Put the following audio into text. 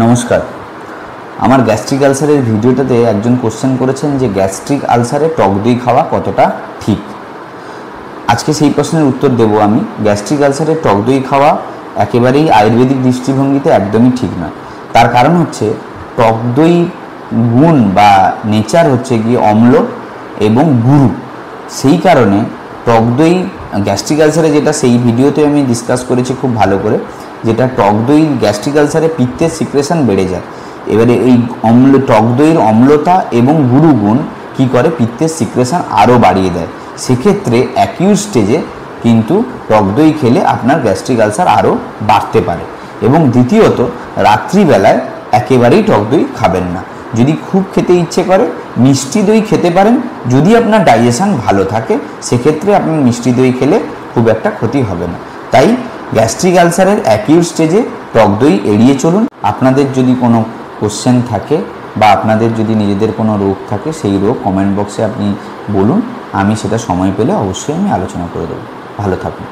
নমস্কার। আমার গ্যাস্ট্রিক আলসারের ভিডিওটাতে একজন কোশ্চেন করেছেন যে গ্যাস্ট্রিক আলসারে টক দই খাওয়া কতটা ঠিক। আজকে সেই প্রশ্নের উত্তর দেব আমি। গ্যাস্ট্রিক আলসারে টক দই খাওয়া একেবারেই আয়ুর্বেদিক দৃষ্টিভঙ্গিতে একদমই ঠিক নয়। তার কারণ হচ্ছে টক দই গুণ বা নেচার হচ্ছে গিয়ে অম্ল এবং গুরু। সেই কারণে টক দই গ্যাস্ট্রিক আলসারে, যেটা সেই ভিডিওতে আমি ডিসকাস করেছি খুব ভালো করে, যেটা টক দই গ্যাস্ট্রিক আলসারে পিত্তের সিক্রেশন বেড়ে যায়। এবারে এই টক দইয়ের অম্লতা এবং গুরু গুণ কী করে, পিত্তের সিক্রেশন আরও বাড়িয়ে দেয়। সেক্ষেত্রে অ্যাকিউট স্টেজে কিন্তু টক দই খেলে আপনার গ্যাস্ট্রিক আলসার আরও বাড়তে পারে। এবং দ্বিতীয়ত, রাত্রিবেলায় একেবারেই টক দই খাবেন না। যদি খুব খেতে ইচ্ছে করে মিষ্টি দই খেতে পারেন, যদি আপনার ডাইজেশন ভালো থাকে সেক্ষেত্রে আপনার মিষ্টি দই খেলে খুব একটা ক্ষতি হবে না। তাই গ্যাস্ট্রিক আলসারের অ্যাকিউট স্টেজে টক দই এড়িয়ে চলুন। আপনাদের যদি কোনো কোশ্চেন থাকে বা আপনাদের যদি নিজেদের কোনো রোগ থাকে, সেই রোগ কমেন্ট বক্সে আপনি বলুন, আমি সেটা সময় পেলে অবশ্যই আমি আলোচনা করে দেবো। ভালো থাকুন।